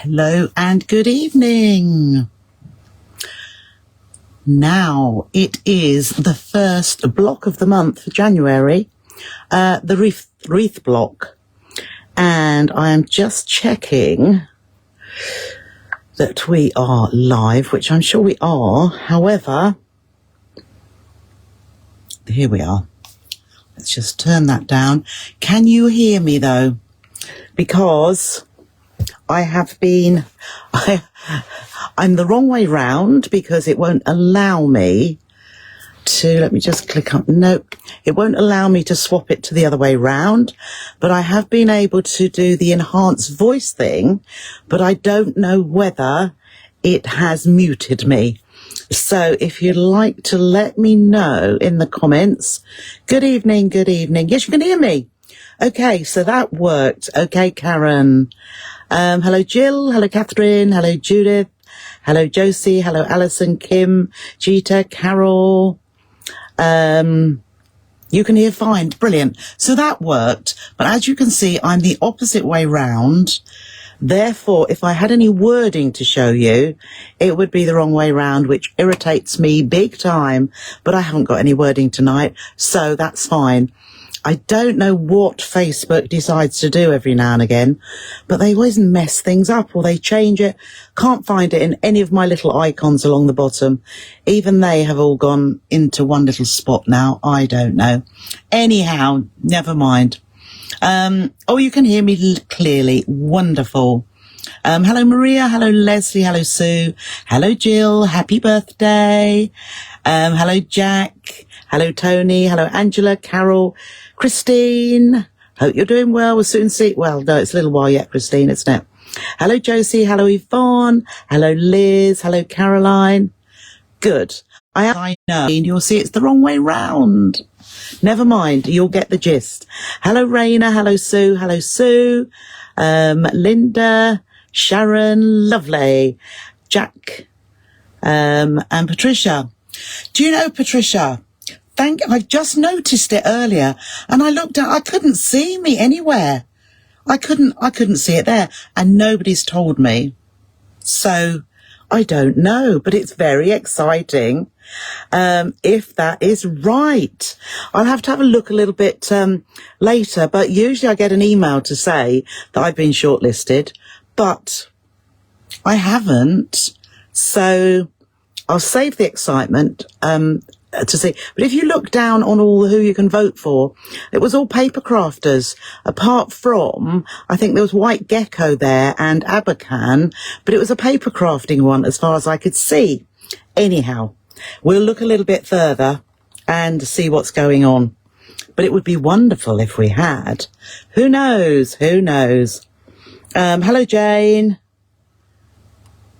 Hello and good evening. Now it is the first block of the month for January, the Wreath block, and I am just checking that we are live, which I'm sure we are. However, here we are. Let's just turn that down. Can you hear me though? Because I have been, I'm the wrong way round because it won't allow me to, let me just click on, nope, it won't allow me to swap it to the other way round, but I have been able to do the enhanced voice thing, but I don't know whether it has muted me. So if you'd like to let me know in the comments, good evening, good evening. Yes, you can hear me. Okay, so that worked. Okay, Karen. Hello, Jill. Hello, Catherine. Hello, Judith. Hello, Josie. Hello, Alison, Kim, Jeeta, Carol. You can hear fine. Brilliant. So that worked. But as you can see, I'm the opposite way round. Therefore, if I had any wording to show you, it would be the wrong way round, which irritates me big time. But I haven't got any wording tonight, so that's fine. I don't know what Facebook decides to do every now and again, but they always mess things up or they change it. Can't find it in any of my little icons along the bottom. Even they have all gone into one little spot now. I don't know. Anyhow, never mind. Oh, you can hear me clearly. Wonderful. Hello, Maria. Hello, Leslie. Hello, Sue. Hello, Jill. Happy birthday. Hello, Jack. Hello, Tony. Hello, Angela, Carol, Christine. Hope you're doing well. We'll soon see. Well, no, it's a little while yet, Christine, isn't it? Hello, Josie. Hello, Yvonne. Hello, Liz. Hello, Caroline. Good. I know. You'll see it's the wrong way round. Never mind. You'll get the gist. Hello, Raina. Hello, Sue. Hello, Sue. Linda, Sharon, lovely. Jack, and Patricia. Do you know, Patricia? I just noticed it earlier and I looked at, I couldn't see me anywhere. I couldn't see it there and nobody's told me. So I don't know, but it's very exciting. If that is right, I'll have to have a look a little bit, later, but usually I get an email to say that I've been shortlisted, but I haven't. So I'll save the excitement, to see. But if you look down on all who you can vote for, it was all paper crafters, apart from, I think there was White Gecko there and Abacan, but it was a paper crafting one as far as I could see. Anyhow, we'll look a little bit further and see what's going on. But it would be wonderful if we had. Who knows? Who knows? Hello, Jane.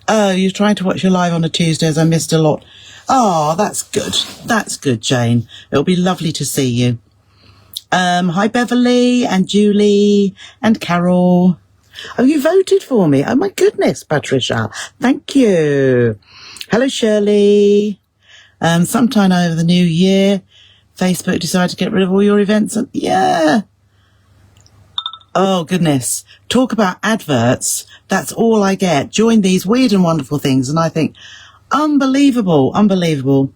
Oh, you're trying to watch your live on a Tuesday as I missed a lot. Oh, that's good. That's good, Jane. It'll be lovely to see you. Hi, Beverly and Julie and Carol. Oh, you voted for me. Oh, my goodness, Patricia. Thank you. Hello, Shirley. Sometime over the new year, Facebook decided to get rid of all your events. And yeah. Oh, goodness. Talk about adverts. That's all I get. Join these weird and wonderful things. And I think, unbelievable, unbelievable.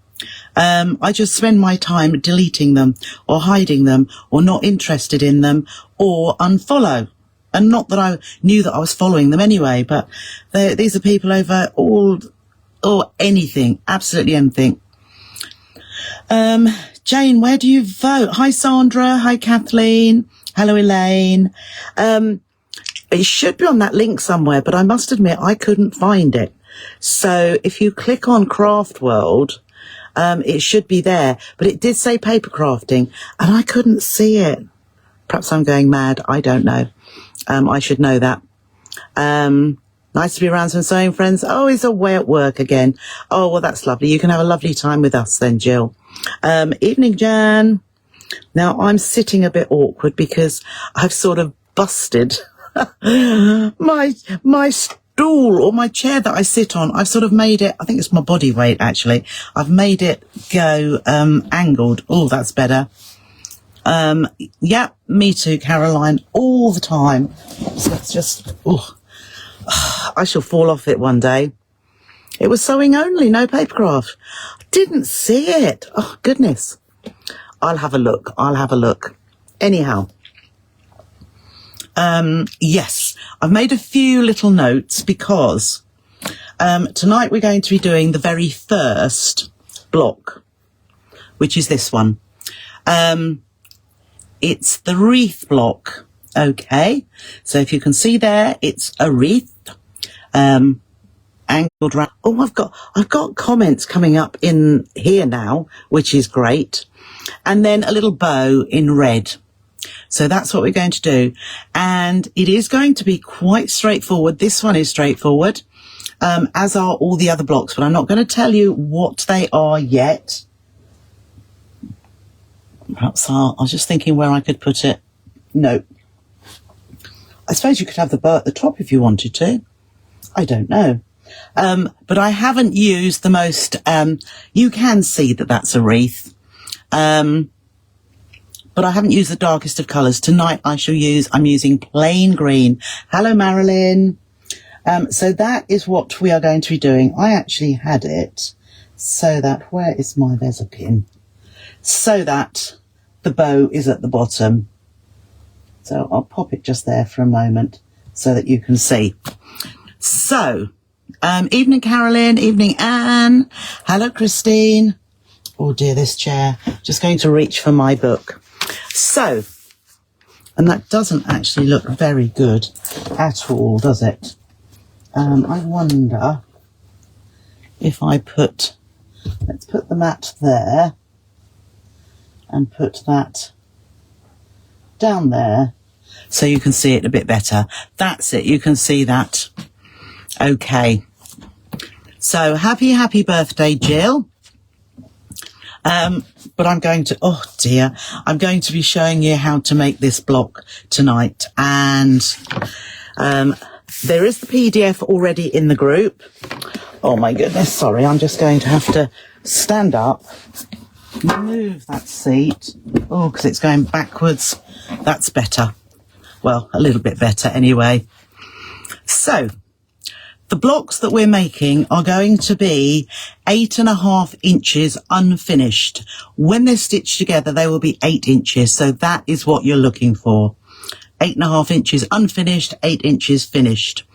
I just spend my time deleting them or hiding them or not interested in them or unfollow. And not that I knew that I was following them anyway, but these are people over all or anything, absolutely anything. Jane, where do you vote? Hi, Sandra. Hi, Kathleen. Hello, Elaine. It should be on that link somewhere, but I must admit I couldn't find it. So if you click on Craft World, it should be there, but it did say paper crafting and I couldn't see it. Perhaps I'm going mad. I don't know. I should know that. Nice to be around some sewing friends. Oh, he's away at work again. Oh, well, that's lovely. You can have a lovely time with us then, Jill. Evening, Jan. Now I'm sitting a bit awkward because I've sort of busted my stool or my chair that I sit on. I've sort of made it, I think it's my body weight actually. I've made it go angled. Oh, that's better. Yeah, me too, Caroline, all the time. So it's just, I shall fall off it one day. It was sewing only, no papercraft. Didn't see it. Oh, goodness. I'll have a look. I'll have a look. Anyhow. Yes, I've made a few little notes because tonight we're going to be doing the very first block, which is this one. It's the wreath block. Okay, so if you can see there, it's a wreath. Angled round. Oh, I've got comments coming up in here now, which is great. And then a little bow in red. So that's what we're going to do. And it is going to be quite straightforward. This one is straightforward, as are all the other blocks, but I'm not going to tell you what they are yet. Perhaps I was just thinking where I could put it. No. I suppose you could have the bow at the top if you wanted to. I don't know. But I haven't used the most, you can see that that's a wreath. But I haven't used the darkest of colours. Tonight I'm using plain green. Hello, Marilyn. So that is what we are going to be doing. I actually had it so that, there's a pin. So that the bow is at the bottom. So I'll pop it just there for a moment so that you can see. So, evening, Carolyn. Evening, Anne. Hello, Christine. Oh dear, this chair. Just going to reach for my book. So, and that doesn't actually look very good at all, does it? I wonder if I let's put the mat there and put that down there so you can see it a bit better. That's it, you can see that. Okay. So, happy birthday, Jill. But I'm going to be showing you how to make this block tonight. And there is the PDF already in the group. Oh my goodness, sorry, I'm just going to have to stand up, move that seat. Oh, because it's going backwards. That's better. Well, a little bit better anyway. So, the blocks that we're making are going to be 8.5 inches unfinished. When they're stitched together, they will be 8 inches. So that is what you're looking for. 8.5 inches unfinished, 8 inches finished.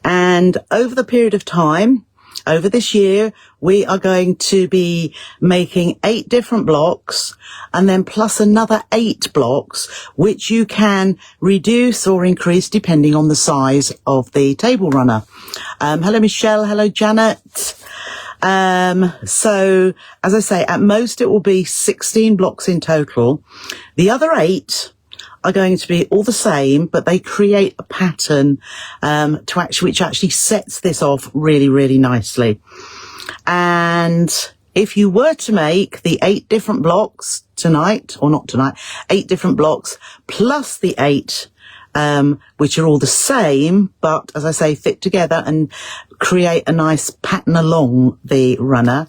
And over the period of time, over this year, we are going to be making 8 different blocks and then plus another 8 blocks, which you can reduce or increase depending on the size of the table runner. Hello, Michelle. Hello, Janet. So, as I say, at most it will be 16 blocks in total. The other 8 are going to be all the same, but they create a pattern which actually sets this off really, really nicely. And if you were to make the 8 different blocks tonight, or not tonight, 8 different blocks plus the 8 which are all the same, but as I say, fit together and create a nice pattern along the runner.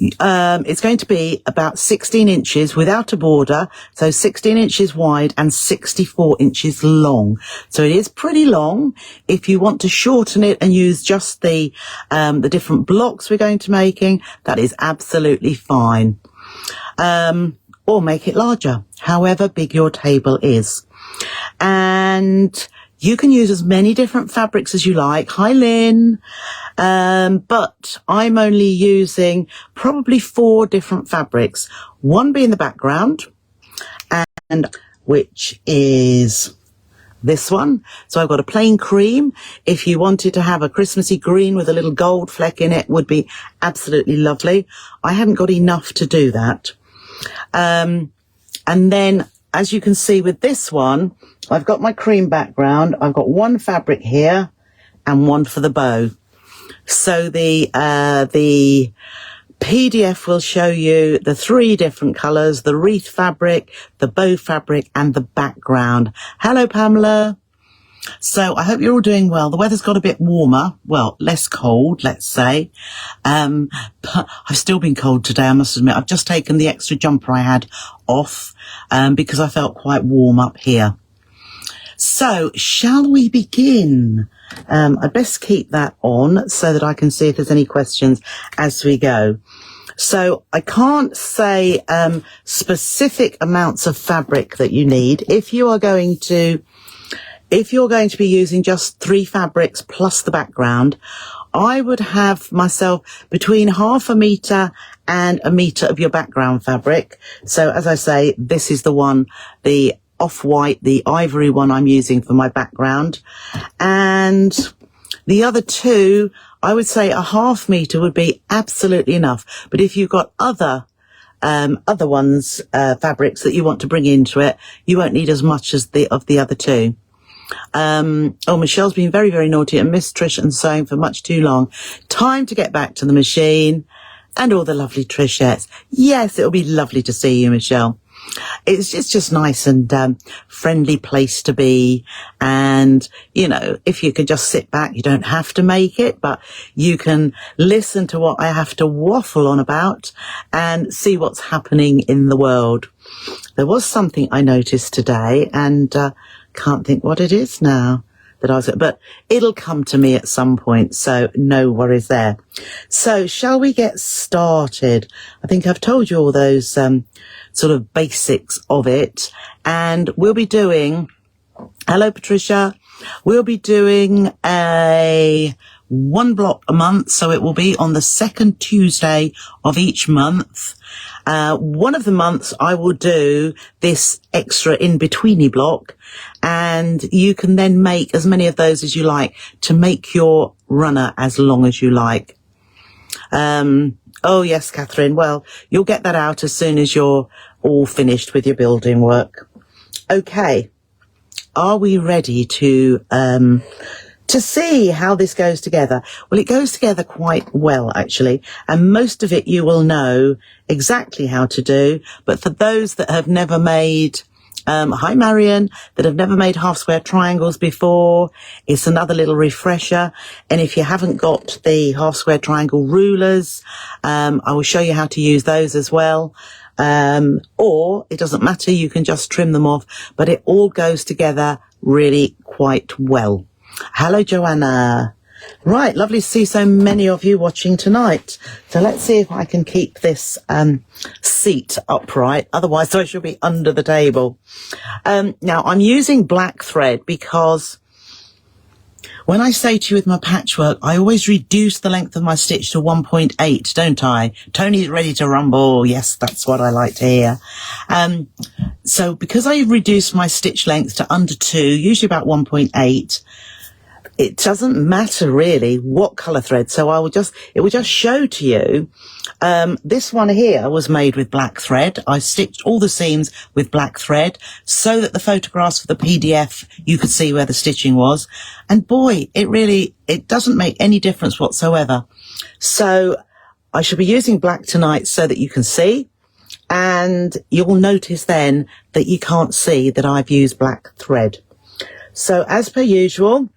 It's going to be about 16 inches without a border, so 16 inches wide and 64 inches long. So it is pretty long. If you want to shorten it and use just the different blocks we're going to making, that is absolutely fine. Or make it larger, however big your table is. And you can use as many different fabrics as you like. Hi, Lynn. But I'm only using probably 4 different fabrics. One being the background, and which is this one. So I've got a plain cream. If you wanted to have a Christmassy green with a little gold fleck in it, would be absolutely lovely. I haven't got enough to do that. And then, as you can see with this one, I've got my cream background. I've got one fabric here and one for the bow. So the PDF will show you the 3 different colours, the wreath fabric, the bow fabric, and the background. Hello, Pamela. So I hope you're all doing well. The weather's got a bit warmer. Well, less cold, let's say. But I've still been cold today, I must admit. I've just taken the extra jumper I had off because I felt quite warm up here. So shall we begin? I'd best keep that on so that I can see if there's any questions as we go. So I can't say specific amounts of fabric that you need. If you're going to be using just 3 fabrics plus the background, I would have myself between 1/2 meter and 1 meter of your background fabric. So as I say, this is the one, the off-white, the ivory one I'm using for my background. And the other 2, I would say 1/2 meter would be absolutely enough. But if you've got other ones, fabrics that you want to bring into it, you won't need as much as the other 2. Oh, Michelle's been very, very naughty and missed Trisha and sewing for much too long. Time to get back to the machine. And all the lovely Trishettes. Yes, it'll be lovely to see you, Michelle. It's just nice and friendly place to be. And, you know, if you could just sit back, you don't have to make it, but you can listen to what I have to waffle on about and see what's happening in the world. There was something I noticed today and can't think what it is now that I was, but it'll come to me at some point, so no worries there. So shall we get started? I think I've told you all those sort of basics of it, and we'll be doing, hello Patricia, we'll be doing a 1 block a month, so it will be on the 2nd Tuesday of each month. One of the months I will do this extra in-betweeny block, and you can then make as many of those as you like to make your runner as long as you like. Oh yes, Catherine, well, you'll get that out as soon as you're all finished with your building work. Okay, are we ready to see how this goes together? Well, it goes together quite well, actually, and most of it you will know exactly how to do. But for those that have never made, hi Marion, that have never made half square triangles before, it's another little refresher. And if you haven't got the half square triangle rulers, I will show you how to use those as well. Or it doesn't matter, you can just trim them off, but it all goes together really quite well. Hello, Joanna. Right, lovely to see so many of you watching tonight. So let's see if I can keep this seat upright. Otherwise, I shall be under the table. Now, I'm using black thread because when I say to you with my patchwork, I always reduce the length of my stitch to 1.8, don't I? Tony's ready to rumble. Yes, that's what I like to hear. So because I reduced my stitch length to under 2, usually about 1.8, it doesn't matter really what colour thread. So it will just show to you. This one here was made with black thread. I stitched all the seams with black thread so that the photographs for the PDF, you could see where the stitching was. And boy, it doesn't make any difference whatsoever. So I shall be using black tonight so that you can see. And you'll notice then that you can't see that I've used black thread. So as per usual,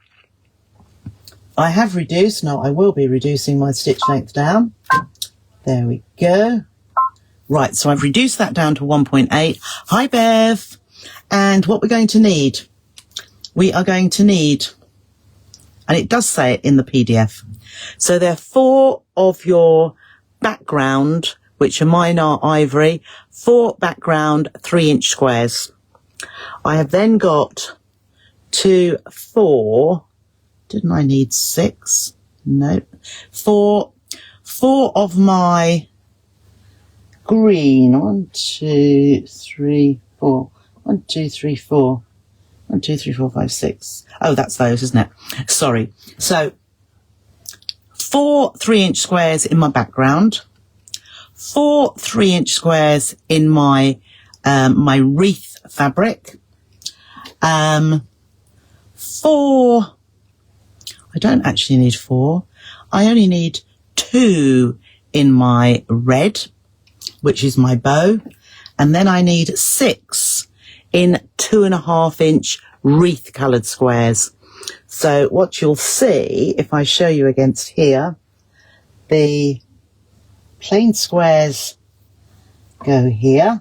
I have reduced, no, I will be reducing my stitch length down. There we go. Right, so I've reduced that down to 1.8. Hi, Bev. And what we're going to need, we are going to need, and it does say it in the PDF. So there are 4 of your background, which are mine are ivory, 4 background 3-inch squares. I have then got 4, didn't I need 6? No. 4 of my green. 1, 2, 3, 4. 1, 2, 3, 4. 1, 2, 3, 4, 5, 6. Oh, that's those, isn't it? Sorry. So 4 3-inch squares in my background. 4 3-inch squares in my my wreath fabric. 4. I don't actually need 4. I only need 2 in my red, which is my bow. And then I need 6 in 2.5-inch wreath coloured squares. So what you'll see, if I show you against here, the plain squares go here.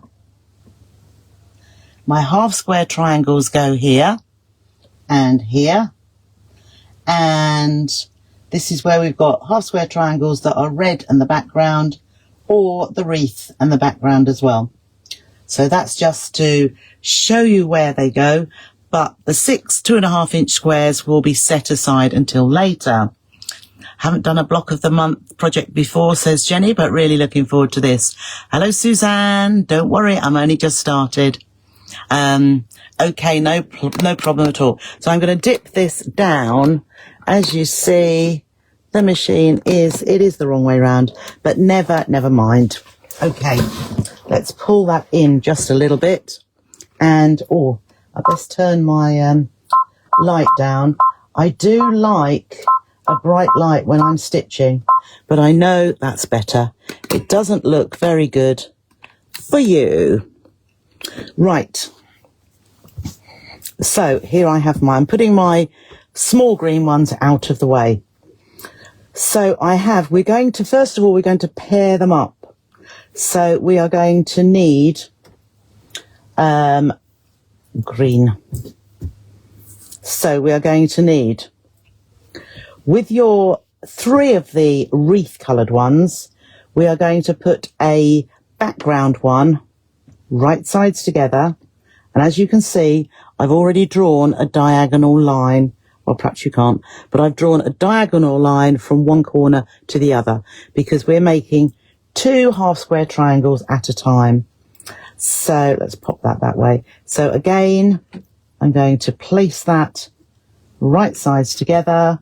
My half square triangles go here and here. And this is where we've got half square triangles that are red and the background, or the wreath and the background as well. So that's just to show you where they go, but the 6 2.5 inch squares will be set aside until later. Haven't done a block of the month project before, says Jenny, but really looking forward to this. Hello, Suzanne. Don't worry, I'm only just started. Okay, no problem at all. So I'm going to dip this down. As you see, the machine it is the wrong way around, but never mind. Okay, let's pull that in just a little bit. And, I best turn my light down. I do like a bright light when I'm stitching, but I know that's better. It doesn't look very good for you. Right. So here I have I'm putting my small green ones out of the way. So we're going to pair them up. So we are going to need green. So we are going to need, with your 3 of the wreath coloured ones, we are going to put a background one right sides together. And as you can see, I've already drawn a diagonal line. Well, perhaps you can't, but I've drawn a diagonal line from one corner to the other because we're making 2 half square triangles at a time. So let's pop that way. So again, I'm going to place that right sides together.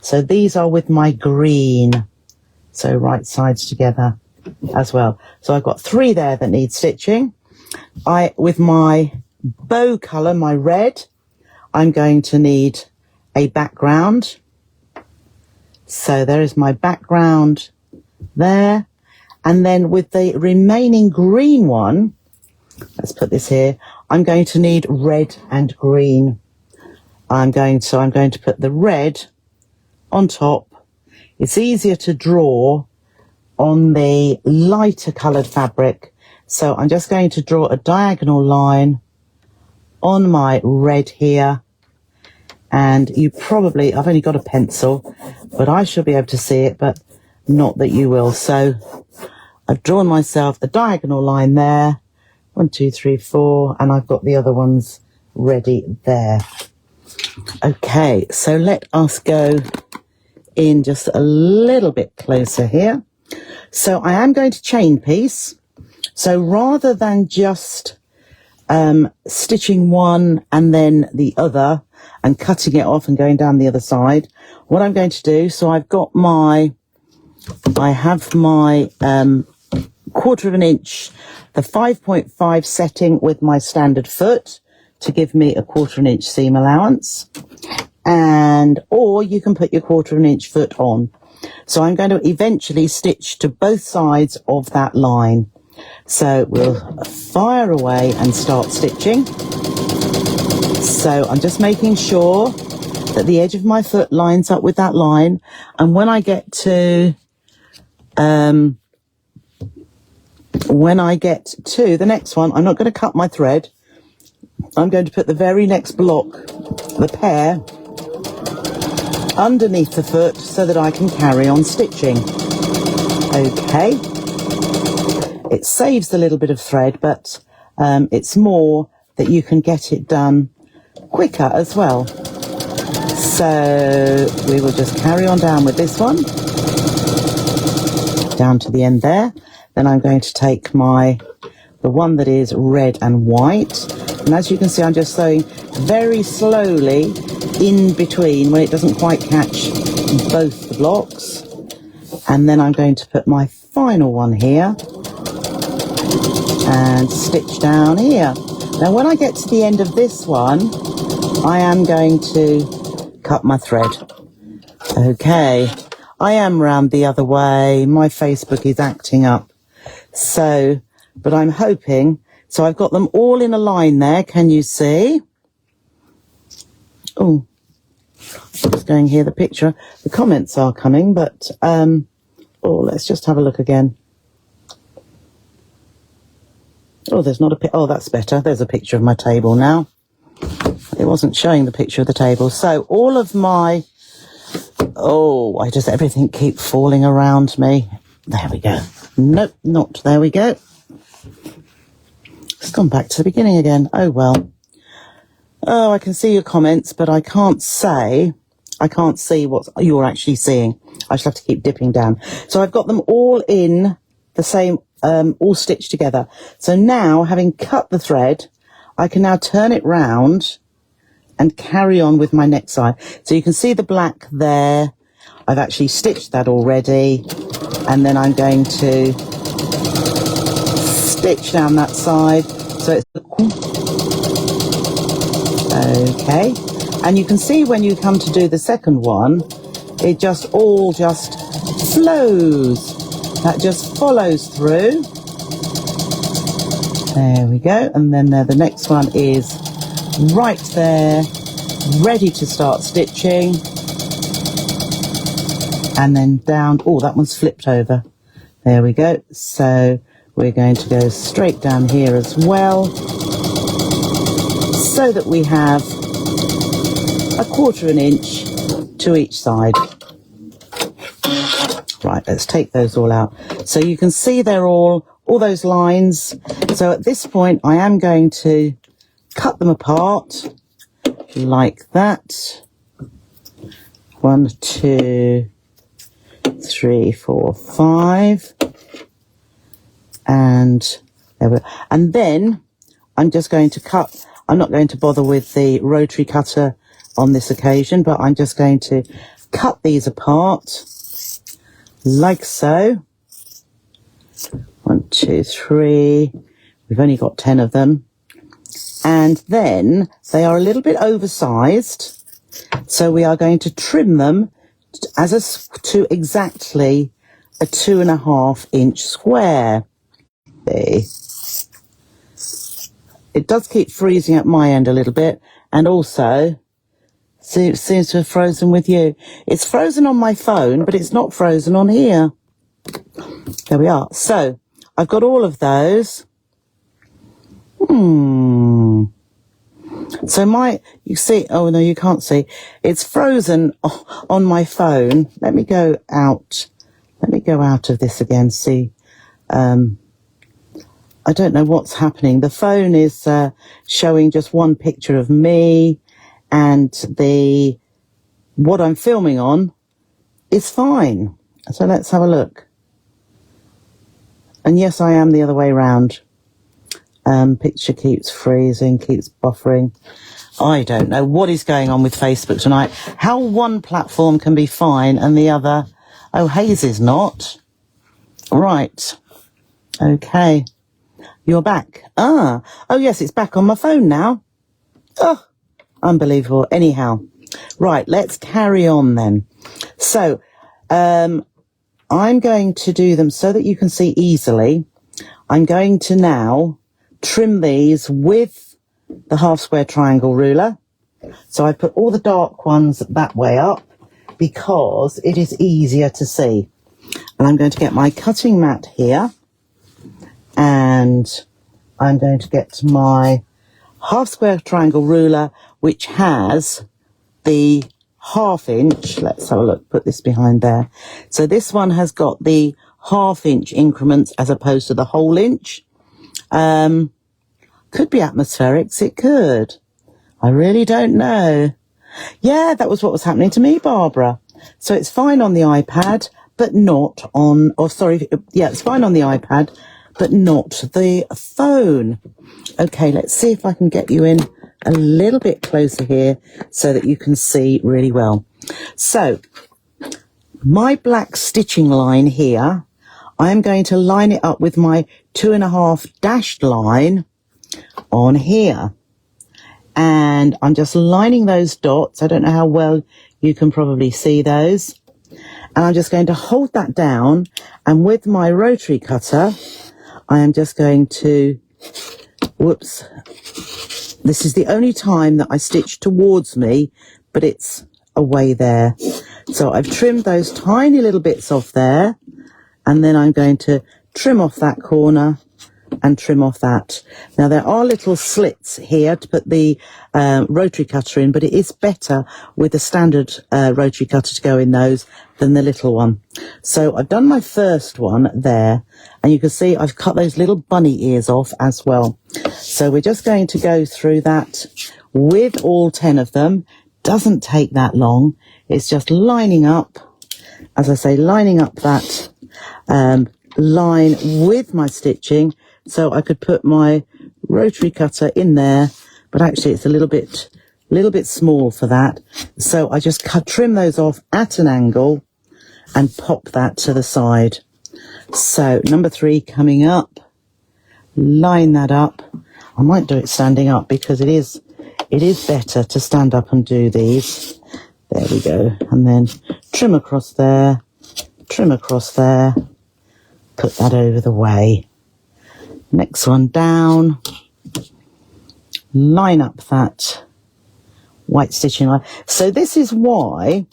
So these are with my green. So right sides together as well. So I've got 3 there that need stitching. With my bow colour, my red, I'm going to need a background. So there is my background there. And then with the remaining green one, let's put this here, I'm going to need red and green. I'm going to put the red on top. It's easier to draw on the lighter coloured fabric. So I'm just going to draw a diagonal line on my red here. And I've only got a pencil, but I shall be able to see it, but not that you will. So I've drawn myself a diagonal line there. 1, 2, 3, 4, and I've got the other ones ready there. Okay, so let us go in just a little bit closer here. So I am going to chain piece. So rather than just stitching one and then the other and cutting it off and going down the other side, what I'm going to do, so I have my 1/4 inch, the 5.5 setting with my standard foot to give me a 1/4 inch seam allowance, or you can put your 1/4 inch foot on. So I'm going to eventually stitch to both sides of that line. So we'll fire away and start stitching. So I'm just making sure that the edge of my foot lines up with that line. And when I get to the next one, I'm not going to cut my thread. I'm going to put the very next block, the pair, underneath the foot so that I can carry on stitching. Okay. It saves a little bit of thread, but it's more that you can get it done quicker as well. So we will just carry on down with this one, down to the end there. Then I'm going to take the one that is red and white. And as you can see, I'm just sewing very slowly in between when it doesn't quite catch both the blocks. And then I'm going to put my final one here and stitch down here. Now when I get to the end of this one, I am going to cut my thread. Okay, I am round the other way. My Facebook is acting up. So, but I'm hoping, so I've got them all in a line there, can you see? Oh, just going here, the picture. The comments are coming, but, let's just have a look again. Oh, there's not a oh, that's better. There's a picture of my table now. It wasn't showing the picture of the table. So all of my, why does everything keep falling around me? There we go. Nope, not, there we go. It's gone back to the beginning again. Oh, well. Oh, I can see your comments, but I can't see what you're actually seeing. I shall have to keep dipping down. So I've got them all in the same, all stitched together. So now, having cut the thread, I can now turn it round and carry on with my next side. So you can see the black there. I've actually stitched that already. And then I'm going to stitch down that side. So it's okay. And you can see when you come to do the second one, it just all just flows. That just follows through. There we go. And then the next one is right there, ready to start stitching. And then down, that one's flipped over. There we go. So we're going to go straight down here as well, so that we have 1/4 inch to each side. Right, let's take those all out. So you can see they're all those lines. So at this point, I am going to cut them apart like that. 1, 2, 3, 4, 5. And there we go. And then I'm just going to cut. I'm not going to bother with the rotary cutter on this occasion, but I'm just going to cut these apart like so. 1, 2, 3. We've only got 10 of them. And then they are a little bit oversized. So we are going to trim them to exactly a 2.5 inch square. It does keep freezing at my end a little bit, and also seems to have frozen with you. It's frozen on my phone, but it's not frozen on here. There we are. So I've got all of those. So you see, oh no, you can't see. It's frozen on my phone. Let me go out. Let me go out of this again. See, I don't know what's happening. The phone is showing just one picture of me, and what I'm filming on is fine. So let's have a look. And yes, I am the other way around. Picture keeps freezing, keeps buffering. I don't know what is going on with Facebook tonight. How one platform can be fine and the other, Hayes is not. Right. Okay. You're back. Oh yes, it's back on my phone now. Oh, unbelievable. Anyhow, right, let's carry on then. So, I'm going to do them so that you can see easily. I'm going to now trim these with the half square triangle ruler. So I put all the dark ones that way up because it is easier to see. And I'm going to get my cutting mat here. And I'm going to get my half square triangle ruler, which has the 1/2 inch. Let's have a look, put this behind there. So this one has got the 1/2 inch increments as opposed to the whole inch. Could be atmospherics, it could. I really don't know. Yeah, that was what was happening to me, Barbara. So it's fine on the iPad, but not on, it's fine on the iPad, but not the phone. Okay, let's see if I can get you in a little bit closer here so that you can see really well. So, my black stitching line here, I'm going to line it up with my 2.5 dashed line on here. And I'm just lining those dots. I don't know how well you can probably see those. And I'm just going to hold that down. And with my rotary cutter, I am just going to, whoops. This is the only time that I stitch towards me, but it's away there. So I've trimmed those tiny little bits off there. And then I'm going to trim off that corner and trim off that. Now there are little slits here to put the rotary cutter in, but it is better with a standard rotary cutter to go in those than the little one. So I've done my first one there, and you can see I've cut those little bunny ears off as well. So we're just going to go through that with all 10 of them. Doesn't take that long. It's just lining up, as I say, lining up that line with my stitching, so I could put my rotary cutter in there, but actually it's a little bit small for that. So I just trim those off at an angle and pop that to the side. So number 3 coming up, line that up. I might do it standing up because it is better to stand up and do these. There we go. And then trim across there, put that over the way. Next one down, line up that white stitching line. So this is why,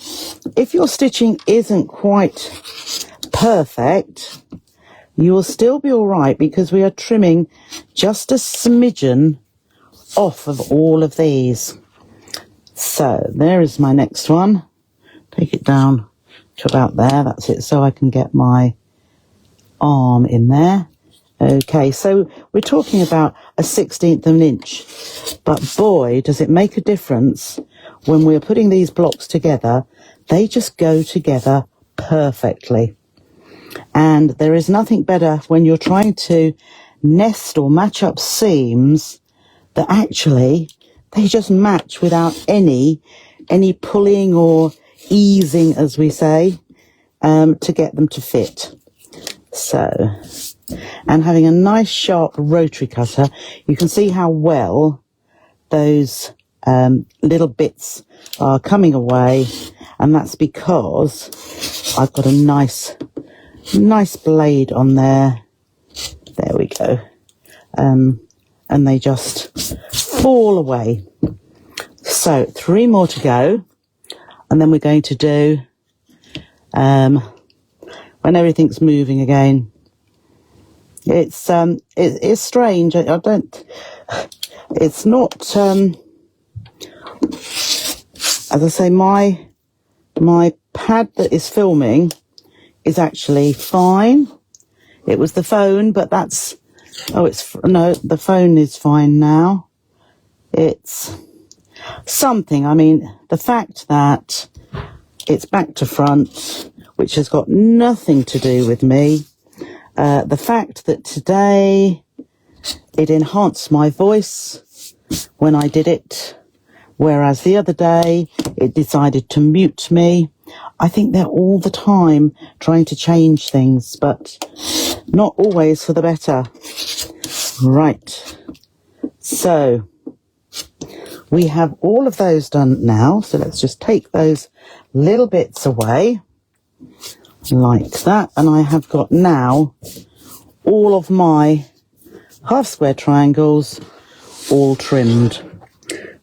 if your stitching isn't quite perfect, you will still be all right, because we are trimming just a smidgen off of all of these. So there is my next one. Take it down to about there. That's it. So I can get my arm in there. Okay, so we're talking about a 1/16 of an inch, but boy, does it make a difference when we're putting these blocks together. They just go together perfectly. And there is nothing better when you're trying to nest or match up seams that actually they just match without any pulling or easing, as we say, to get them to fit. So, and having a nice sharp rotary cutter, you can see how well those little bits are coming away, and that's because I've got a nice blade on there. There we go. And they just fall away. So 3 more to go, and then we're going to do when everything's moving again. It's strange. I don't. It's not. As I say, my pad that is filming is actually fine. It was the phone, but that's. Oh, no, the phone is fine now. It's something. I mean, the fact that it's back to front, which has got nothing to do with me. The fact that today it enhanced my voice when I did it, whereas the other day it decided to mute me. I think they're all the time trying to change things, but not always for the better. Right. So we have all of those done now. So let's just take those little bits away like that. And I have got now all of my half square triangles all trimmed.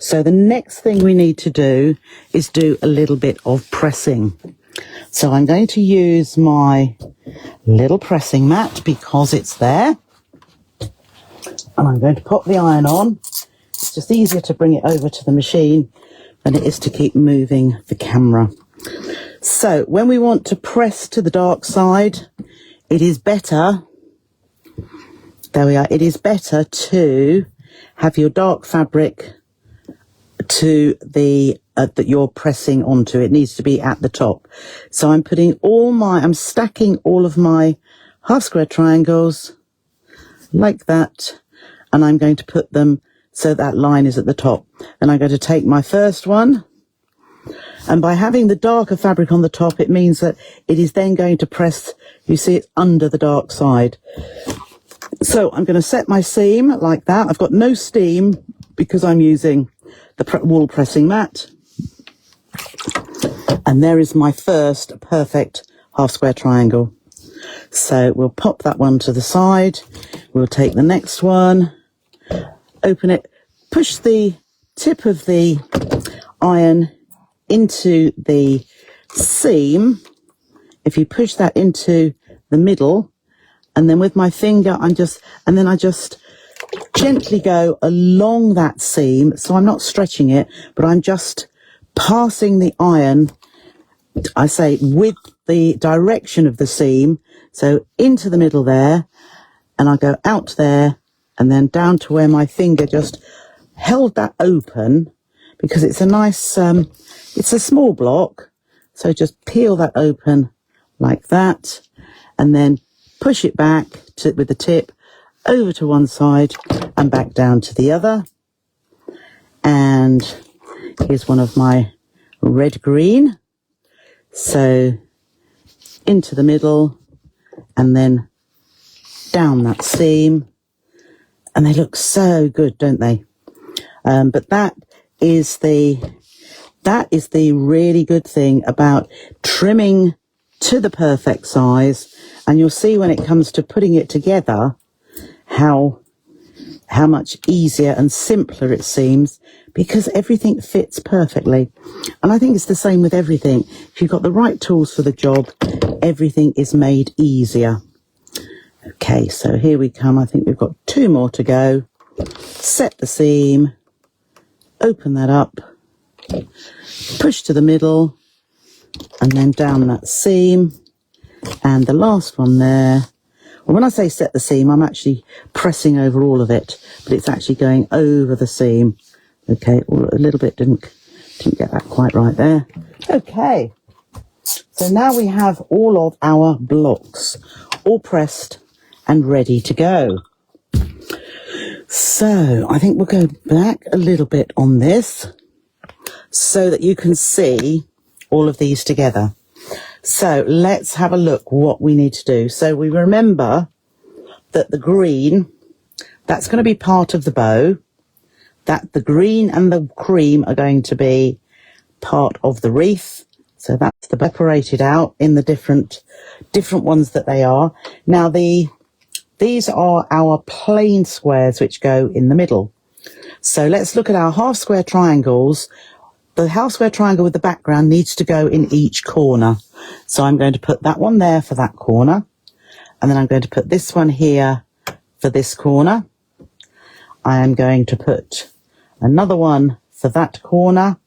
So the next thing we need to do is do a little bit of pressing. So I'm going to use my little pressing mat because it's there. And I'm going to pop the iron on. It's just easier to bring it over to the machine than it is to keep moving the camera. So when we want to press to the dark side, it is better, there we are, it is better to have your dark fabric to the that you're pressing onto. It needs to be at the top. So I'm I'm stacking all of my half square triangles like that, and I'm going to put them so that line is at the top. And I'm going to take my first one, and by having the darker fabric on the top, it means that it is then going to press, you see, it's under the dark side. So I'm going to set my seam like that. I've got no steam because I'm using the wool pressing mat. And there is my first perfect half square triangle. So we'll pop that one to the side. We'll take the next one, open it, push the tip of the iron into the seam. If you push that into the middle And then with my finger, I just gently go along that seam. So I'm not stretching it, but I'm just passing the iron, I say, with the direction of the seam. So into the middle there, and I go out there and then down to where my finger just held that open, because it's a nice, it's a small block. So just peel that open like that, and then push it back with the tip over to one side and back down to the other. And here's one of my red green. So into the middle and then down that seam. And they look so good, don't they? But that is the really good thing about trimming to the perfect size. And you'll see when it comes to putting it together how much easier and simpler it seems, because everything fits perfectly. And I think it's the same with everything. If you've got the right tools for the job, everything is made easier. Okay, so here we come. I think we've got 2 more to go. Set the seam, open that up, push to the middle, and then down that seam. And the last one there. Well, when I say set the seam, I'm actually pressing over all of it, but it's actually going over the seam. Okay, a little bit didn't get that quite right there. Okay, so now we have all of our blocks all pressed and ready to go. So I think we'll go back a little bit on this so that you can see all of these together. So let's have a look what we need to do. So we remember that the green, that's going to be part of the bow, that the green and the cream are going to be part of the wreath. So that's separated out in the different ones that they are. Now these are our plain squares which go in the middle. So let's look at our half square triangles. The half square triangle with the background needs to go in each corner. So I'm going to put that one there for that corner. And then I'm going to put this one here for this corner. I am going to put another one for that corner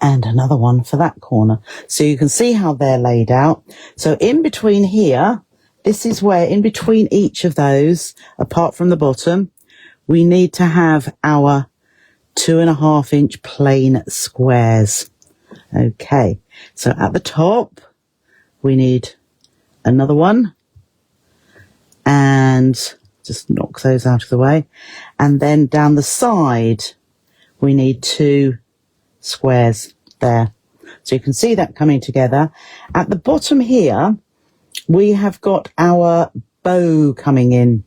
and another one for that corner. So you can see how they're laid out. So in between here, this is where in between each of those, apart from the bottom, we need to have our 2.5 inch plain squares. Okay, so at the top we need another one, and just knock those out of the way, and then down the side we need 2 squares there. So you can see that coming together. At the bottom here we have got our bow coming in.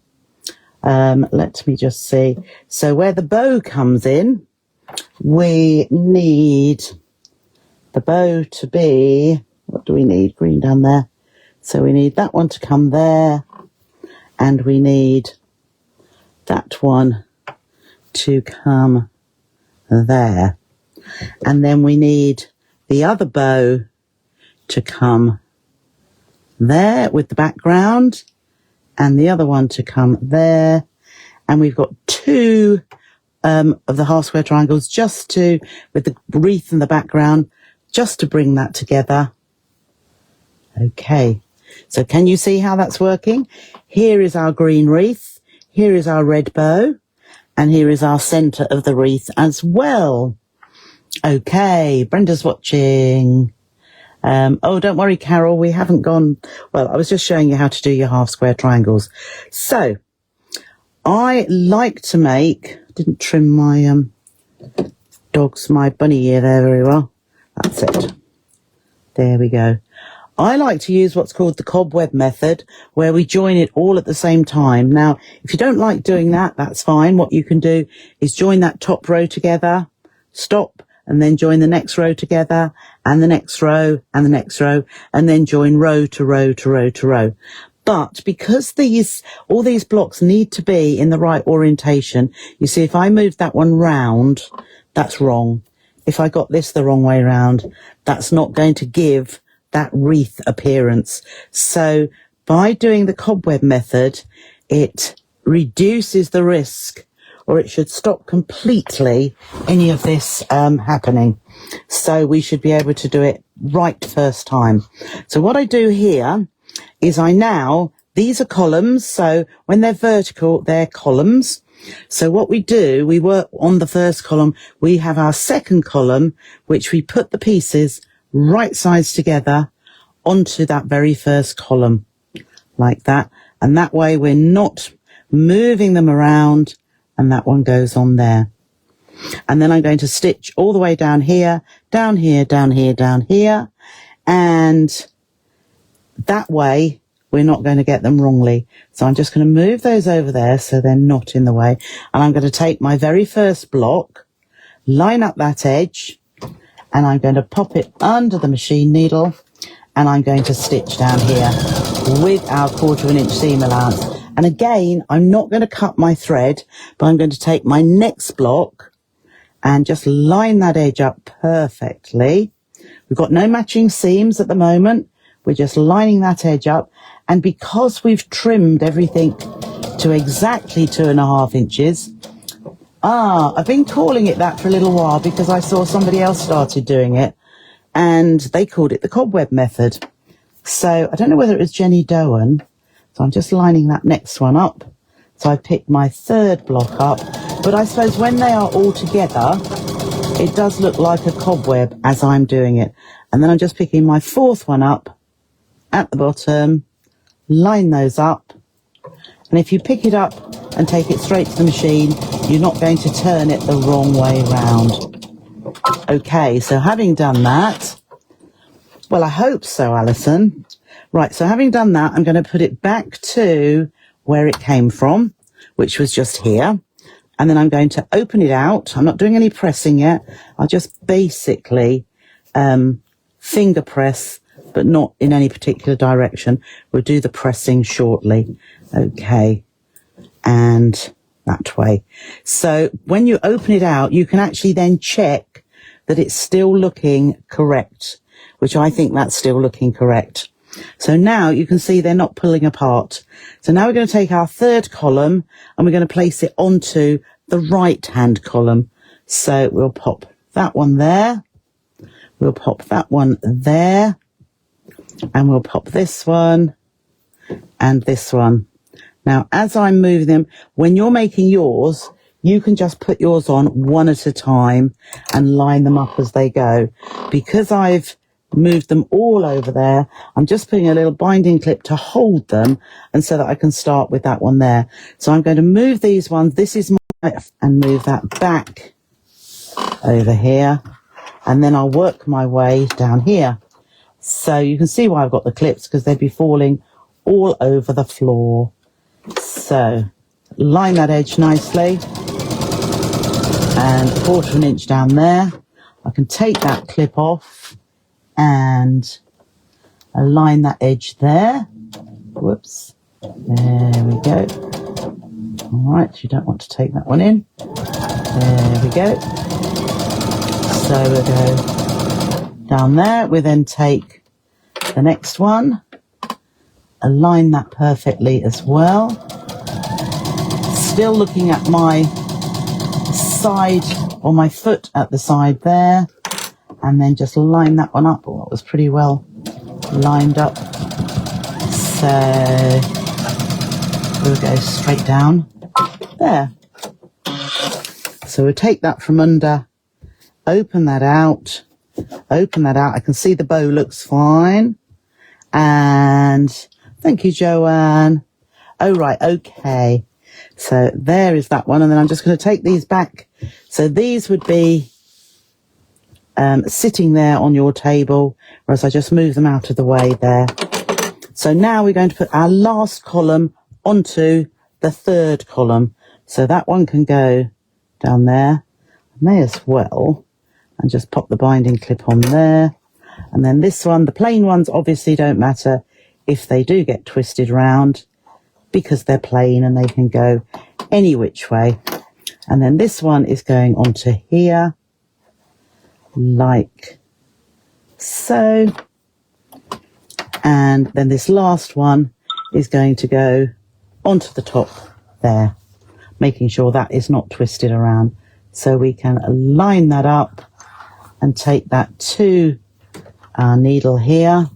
Let me just see. So where the bow comes in, we need the bow to be, what do we need? Green down there. So we need that one to come there, and we need that one to come there. And then we need the other bow to come there with the background, and the other one to come there. And we've got 2 of the half square triangles just to, with the wreath in the background, just to bring that together. Okay, so can you see how that's working? Here is our green wreath, here is our red bow, and here is our centre of the wreath as well. Okay, Brenda's watching. Oh, don't worry, Carol, we haven't gone. Well, I was just showing you how to do your half square triangles. So I like to make, didn't trim my my bunny ear there very well. That's it. There we go. I like to use what's called the cobweb method, where we join it all at the same time. Now, if you don't like doing that, that's fine. What you can do is join that top row together, stop, and then join the next row together, and the next row, and the next row, and then join row to row to row to row. But because all these blocks need to be in the right orientation, you see, if I move that one round, that's wrong. If I got this the wrong way round, that's not going to give that wreath appearance. So by doing the cobweb method, it reduces the risk, or it should stop completely any of this happening. So we should be able to do it right first time. So what I do here is these are columns, so when they're vertical, they're columns. So what we do, we work on the first column, we have our second column, which we put the pieces right sides together onto that very first column, like that. And that way we're not moving them around, and that one goes on there. And then I'm going to stitch all the way down here, down here, down here, down here. And that way we're not going to get them wrongly. So I'm just going to move those over there so they're not in the way. And I'm going to take my very first block, line up that edge, and I'm going to pop it under the machine needle, and I'm going to stitch down here with our 1/4 inch seam allowance. And again, I'm not going to cut my thread, but I'm going to take my next block and just line that edge up perfectly. We've got no matching seams at the moment. We're just lining that edge up. And because we've trimmed everything to exactly 2.5 inches, I've been calling it that for a little while because I saw somebody else started doing it and they called it the cobweb method. So I don't know whether it was Jenny Doan. So I'm just lining that next one up. So I picked my third block up, but I suppose when they are all together, it does look like a cobweb as I'm doing it. And then I'm just picking my fourth one up at the bottom, line those up. And if you pick it up and take it straight to the machine, you're not going to turn it the wrong way round. Okay, so having done that, well, I hope so, Alison. Right, so having done that, I'm going to put it back to where it came from, which was just here. And then I'm going to open it out. I'm not doing any pressing yet. I'll just basically finger press, but not in any particular direction. We'll do the pressing shortly. Okay, and that way. So when you open it out, you can actually then check that it's still looking correct, which I think that's still looking correct. So now you can see they're not pulling apart. So now we're going to take our third column and we're going to place it onto the right hand column. So we'll pop that one there. We'll pop that one there. And we'll pop this one and this one. Now, as I'm moving them, when you're making yours, you can just put yours on one at a time and line them up as they go. Because I've moved them all over there, I'm just putting a little binding clip to hold them and so that I can start with that one there. So I'm going to move these ones. This is my, and move that back over here. And then I'll work my way down here. So you can see why I've got the clips, because they'd be falling all over the floor. So line that edge nicely and 1/4 inch down there. I can take that clip off and align that edge there. Whoops. There we go. All right, you don't want to take that one in. There we go. So we'll go down there. We then take the next one, align that perfectly as well. Still looking at my side, or my foot at the side there, and then just line that one up. Oh, it was pretty well lined up. So we'll go straight down there. So we'll take that from under, open that out. I can see the bow looks fine. And thank you, Joanne. Oh, right. Okay. So there is that one. And then I'm just going to take these back. So these would be sitting there on your table, whereas I just move them out of the way there. So now we're going to put our last column onto the third column. So that one can go down there. I may as well, and just pop the binding clip on there. And then this one, the plain ones obviously don't matter if they do get twisted round, because they're plain and they can go any which way. And then this one is going onto here, like so. And then this last one is going to go onto the top there, making sure that is not twisted around. So we can line that up and take that to our needle here,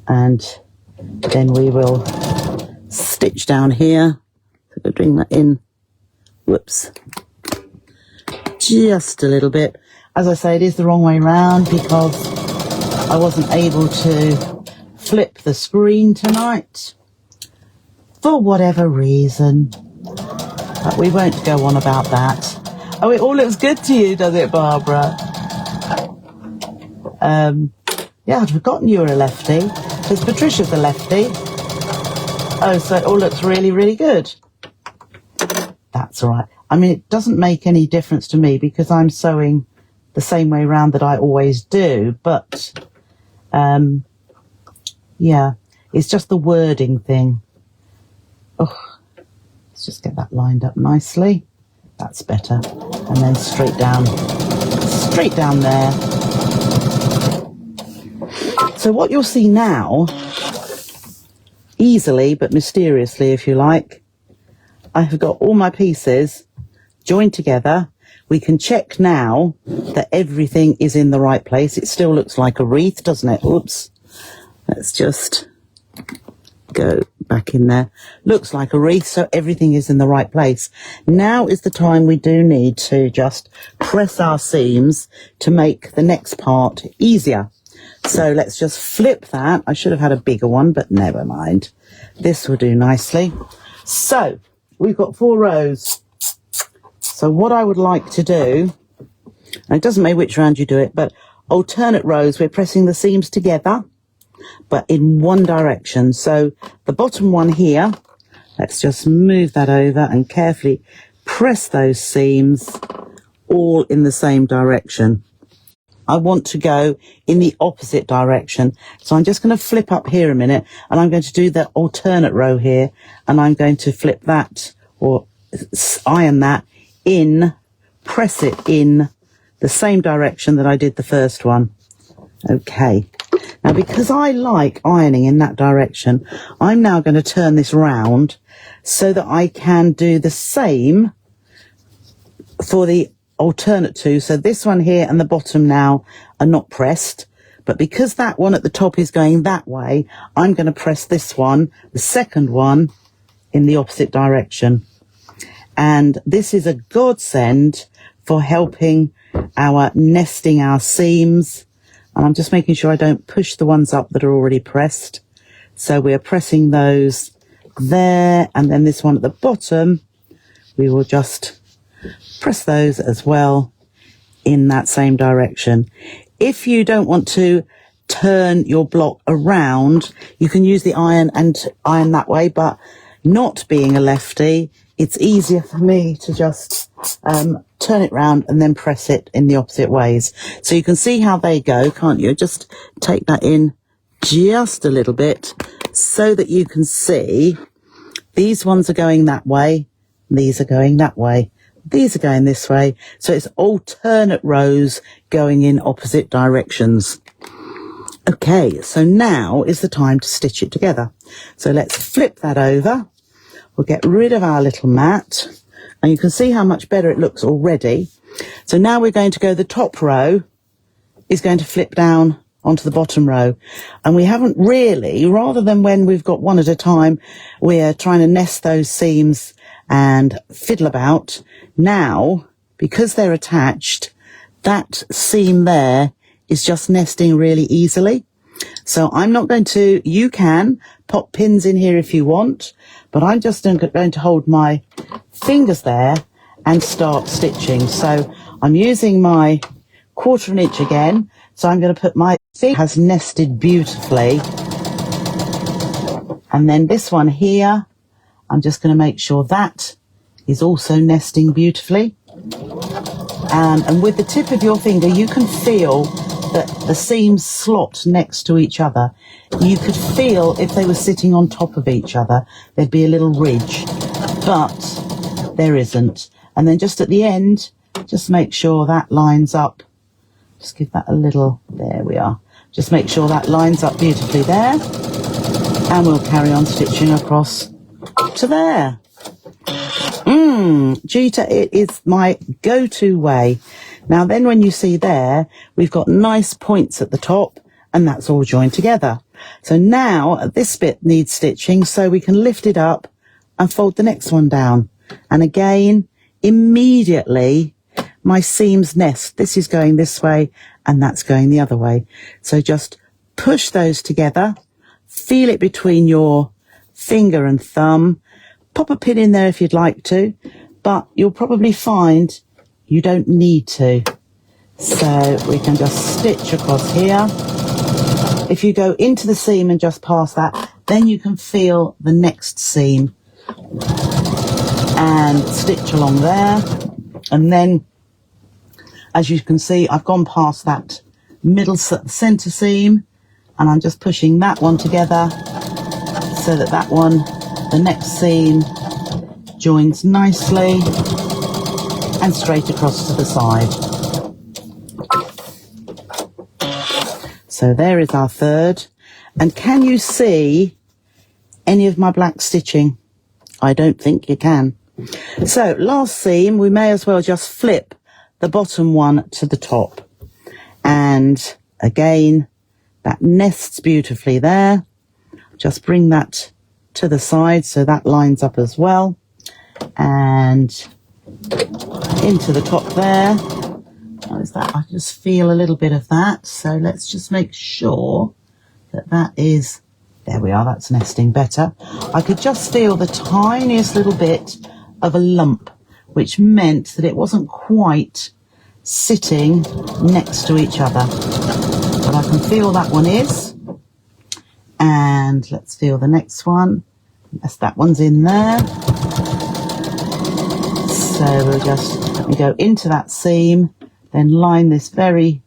and then we will stitch down here. So bring that in, whoops, just a little bit. As I say, it is the wrong way round because I wasn't able to flip the screen tonight for whatever reason, but we won't go on about that. Oh, it all looks good to you, does it, Barbara? Yeah, I'd forgotten you were a lefty, because Patricia's a lefty. Oh, so it all looks really, really good. That's all right. I mean, it doesn't make any difference to me because I'm sewing the same way round that I always do, but yeah, it's just the wording thing. Oh, let's just get that lined up nicely. That's better. And then straight down there. So what you'll see now, easily but mysteriously if you like, I have got all my pieces joined together. We can check now that everything is in the right place. It still looks like a wreath, doesn't it? Oops. Let's just go back in there. Looks like a wreath, so everything is in the right place. Now is the time we do need to just press our seams to make the next part easier. So let's just flip that. I should have had a bigger one, but never mind. This will do nicely. So we've got 4 rows. So what I would like to do, and it doesn't matter which round you do it, but alternate rows, we're pressing the seams together, but in one direction. So the bottom one here, let's just move that over and carefully press those seams all in the same direction. I want to go in the opposite direction. So I'm just going to flip up here a minute, and I'm going to do the alternate row here, and I'm going to flip that or iron that in, press it in the same direction that I did the first one. Okay. Now, because I like ironing in that direction, I'm now going to turn this round so that I can do the same for the alternate two. So this one here and the bottom now are not pressed, but because that one at the top is going that way, I'm going to press this one, the second one, in the opposite direction. And this is a godsend for helping our nesting our seams. And I'm just making sure I don't push the ones up that are already pressed. So we're pressing those there, and then this one at the bottom, we will just press those as well in that same direction. If you don't want to turn your block around, you can use the iron and iron that way, but being a lefty, it's easier for me to just turn it round and then press it in the opposite ways. So you can see how they go, can't you? Just take that in just a little bit so that you can see these ones are going that way, these are going that way, these are going this way. So it's alternate rows going in opposite directions. Okay, so now is the time to stitch it together. So let's flip that over. We'll get rid of our little mat, and you can see how much better it looks already. So now we're going to go, the top row is going to flip down onto the bottom row. And we haven't really, rather than when we've got one at a time, we're trying to nest those seams and fiddle about. Now, because they're attached, that seam there is just nesting really easily. So I'm not going to, you can pop pins in here if you want, but I'm just going to hold my fingers there and start stitching. So I'm using my 1/4 inch again. So I'm going to put my finger has nested beautifully. And then this one here, I'm just going to make sure that is also nesting beautifully. And with the tip of your finger, you can feel that the seams slot next to each other. You could feel if they were sitting on top of each other, there'd be a little ridge, but there isn't. And then just at the end, just make sure that lines up. Just give that a little, there we are. Just make sure that lines up beautifully there. And we'll carry on stitching across to there. Jita, it is my go-to way. Now then, when you see there, we've got nice points at the top, and that's all joined together. So now this bit needs stitching, so we can lift it up and fold the next one down. And again, immediately my seams nest. This is going this way and that's going the other way. So just push those together, feel it between your finger and thumb, pop a pin in there if you'd like to, but you'll probably find you don't need to. So we can just stitch across here. If you go into the seam and just pass that, then you can feel the next seam and stitch along there. And then, as you can see, I've gone past that middle center seam and I'm just pushing that one together so that that one, the next seam, joins nicely and straight across to the side. So there is our third. And can you see any of my black stitching? I don't think you can. So last seam, we may as well just flip the bottom one to the top. And again, that nests beautifully there. Just bring that to the side so that lines up as well. And into the top there. How is that? I just feel a little bit of that. So let's just make sure that that is, there we are, that's nesting better. I could just feel the tiniest little bit of a lump, which meant that it wasn't quite sitting next to each other. But I can feel that one is. And let's feel the next one. Yes, that one's in there. So we'll just, let me go into that seam, then line this very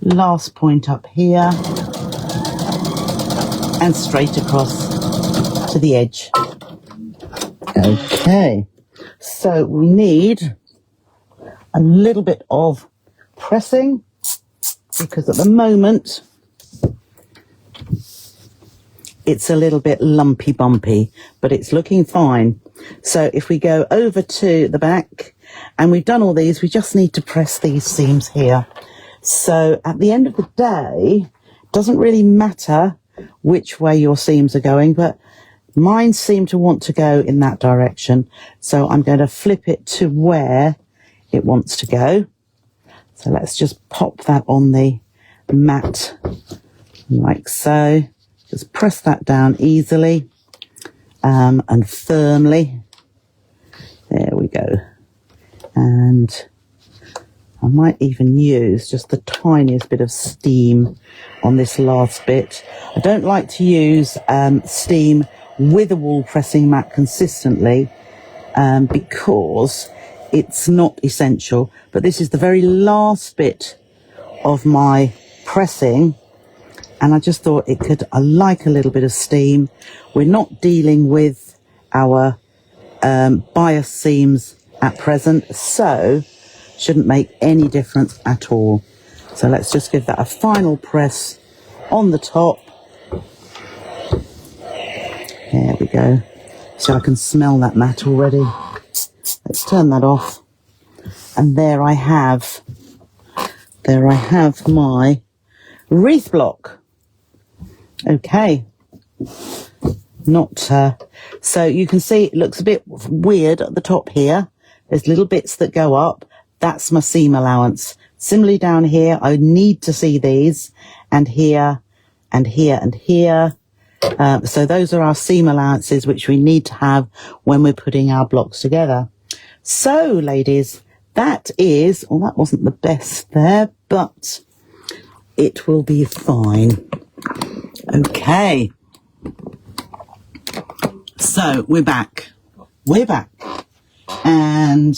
last point up here and straight across to the edge. Okay, so we need a little bit of pressing because at the moment it's a little bit lumpy bumpy, but it's looking fine. So if we go over to the back and we've done all these, we just need to press these seams here. So at the end of the day, it doesn't really matter which way your seams are going, but mine seem to want to go in that direction. So I'm going to flip it to where it wants to go. So let's just pop that on the mat like so. Just press that down easily and firmly. There we go. And I might even use just the tiniest bit of steam on this last bit. I don't like to use steam with a wool pressing mat consistently because it's not essential. But this is the very last bit of my pressing. And I just thought I like a little bit of steam. We're not dealing with our bias seams at present, so shouldn't make any difference at all. So let's just give that a final press on the top. There we go. So I can smell that mat already. Let's turn that off. And there I have my wreath block. Okay, so you can see it looks a bit weird at the top here. There's little bits that go up. That's my seam allowance. Similarly down here, I need to see these, and here, and here, and here. So those are our seam allowances, which we need to have when we're putting our blocks together. So, ladies, that is, well, that wasn't the best there, but it will be fine. Okay, so we're back, and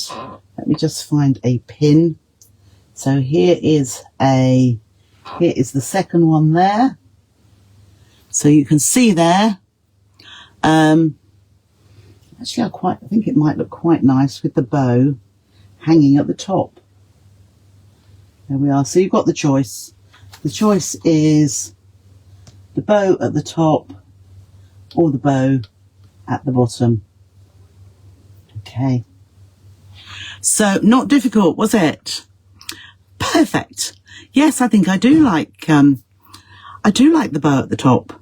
let me just find a pin. So here is the second one there, so you can see there, actually I think it might look quite nice with the bow hanging at the top. There we are. So you've got the choice is the bow at the top or the bow at the bottom. Okay. So not difficult, was it? Perfect. Yes, I think I do like the bow at the top.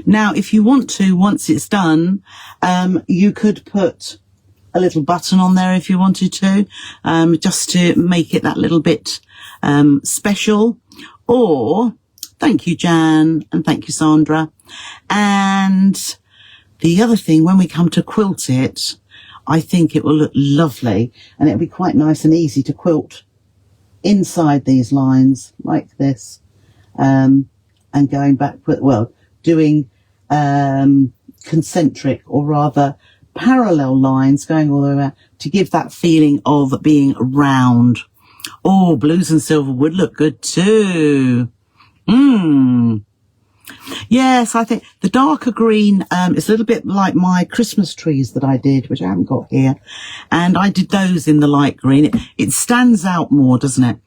Now, if you want to, once it's done, you could put a little button on there if you wanted to, just to make it that little bit special. Or, thank you, Jan, and thank you, Sandra. And the other thing, when we come to quilt it, I think it will look lovely, and it'll be quite nice and easy to quilt inside these lines like this, and going back, well, doing concentric, or rather parallel lines going all the way around to give that feeling of being round. Oh, blues and silver would look good too. Yes, I think the darker green is a little bit like my Christmas trees that I did, which I haven't got here. And I did those in the light green. It stands out more, doesn't it?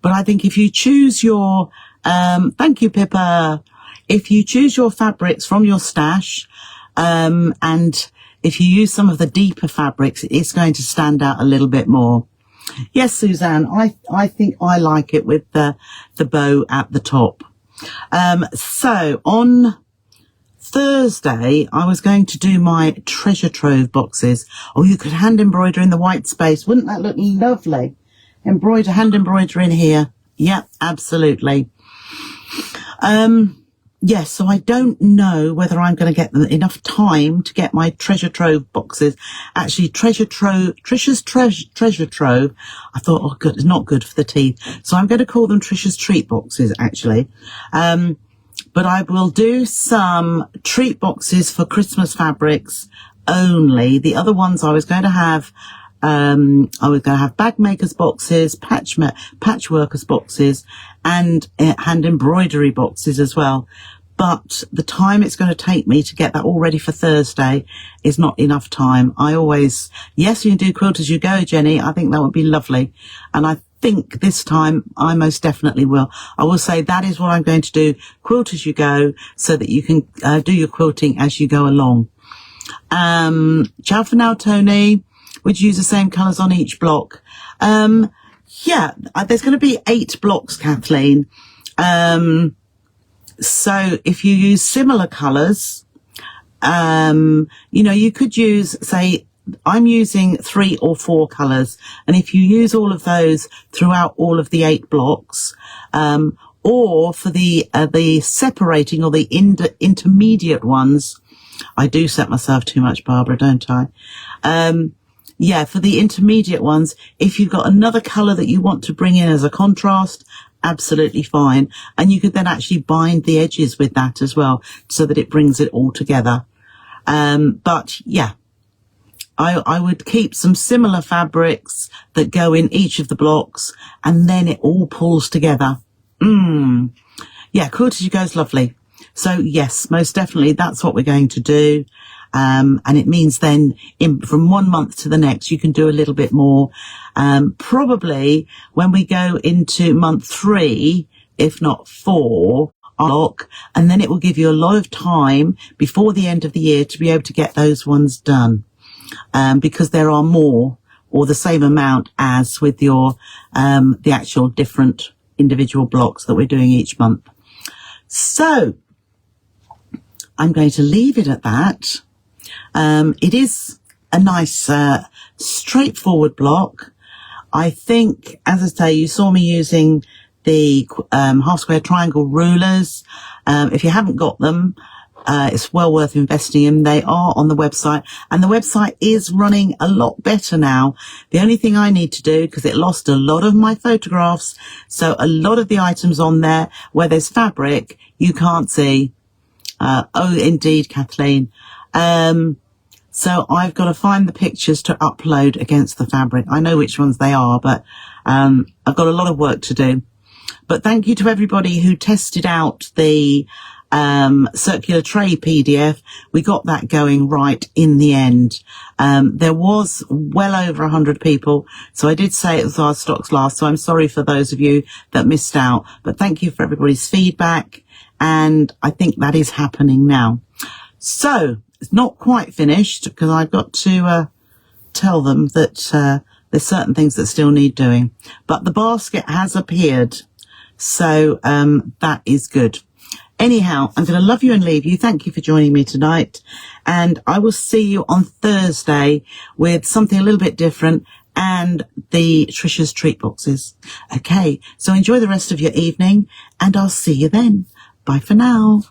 But I think if you choose your, thank you, Pippa. If you choose your fabrics from your stash, and if you use some of the deeper fabrics, it's going to stand out a little bit more. Yes, Suzanne, I think I like it with the bow at the top. So on Thursday, I was going to do my treasure trove boxes. Oh, you could hand embroider in the white space. Wouldn't that look lovely? Hand embroider in here. Yeah, absolutely. Yes, so I don't know whether I'm going to get enough time to get my treasure trove boxes. Actually, Trisha's treasure trove, I thought, oh, good, it's not good for the teeth. So I'm going to call them Trisha's treat boxes, actually. But I will do some treat boxes for Christmas fabrics only. The other ones I was going to have, bag makers boxes, patchworkers boxes, and hand embroidery boxes as well. But the time it's going to take me to get that all ready for Thursday is not enough time. Yes, you can do quilt as you go, Jenny. I think that would be lovely. And I think this time I most definitely will. I will say that is what I'm going to do, quilt as you go, so that you can do your quilting as you go along. Ciao for now, Tony. Would you use the same colours on each block? Yeah, there's going to be 8 blocks, Kathleen. So if you use similar colours, you could use, say, I'm using 3 or 4 colours. And if you use all of those throughout all of the 8 blocks, or for the separating or the intermediate ones, I do set myself too much, Barbara, don't I? Yeah, for the intermediate ones, if you've got another colour that you want to bring in as a contrast, absolutely fine. And you could then actually bind the edges with that as well, so that it brings it all together. But yeah, I would keep some similar fabrics that go in each of the blocks, and then it all pulls together. Yeah, quilt as you go is lovely. So yes, most definitely that's what we're going to do. And it means then from one month to the next, you can do a little bit more. Probably when we go into month 3, if not 4, block, and then it will give you a lot of time before the end of the year to be able to get those ones done. Because there are more or the same amount as with your, the actual different individual blocks that we're doing each month. So I'm going to leave it at that. It is a nice, straightforward block. I think, as I say, you saw me using the half square triangle rulers. If you haven't got them, it's well worth investing in. They are on the website, and the website is running a lot better now. The only thing I need to do, because it lost a lot of my photographs, so a lot of the items on there where there's fabric, you can't see. Oh, indeed, Kathleen. So I've got to find the pictures to upload against the fabric. I know which ones they are, but I've got a lot of work to do. But thank you to everybody who tested out the circular tray PDF. We got that going right in the end. There was well over 100 people, so I did say it was our stocks last, so I'm sorry for those of you that missed out. But thank you for everybody's feedback, and I think that is happening now. So, It's not quite finished because I've got to tell them that there's certain things that still need doing. But the basket has appeared, so that is good. Anyhow, I'm going to love you and leave you. Thank you for joining me tonight. And I will see you on Thursday with something a little bit different and the Trisha's treat boxes. Okay, so enjoy the rest of your evening and I'll see you then. Bye for now.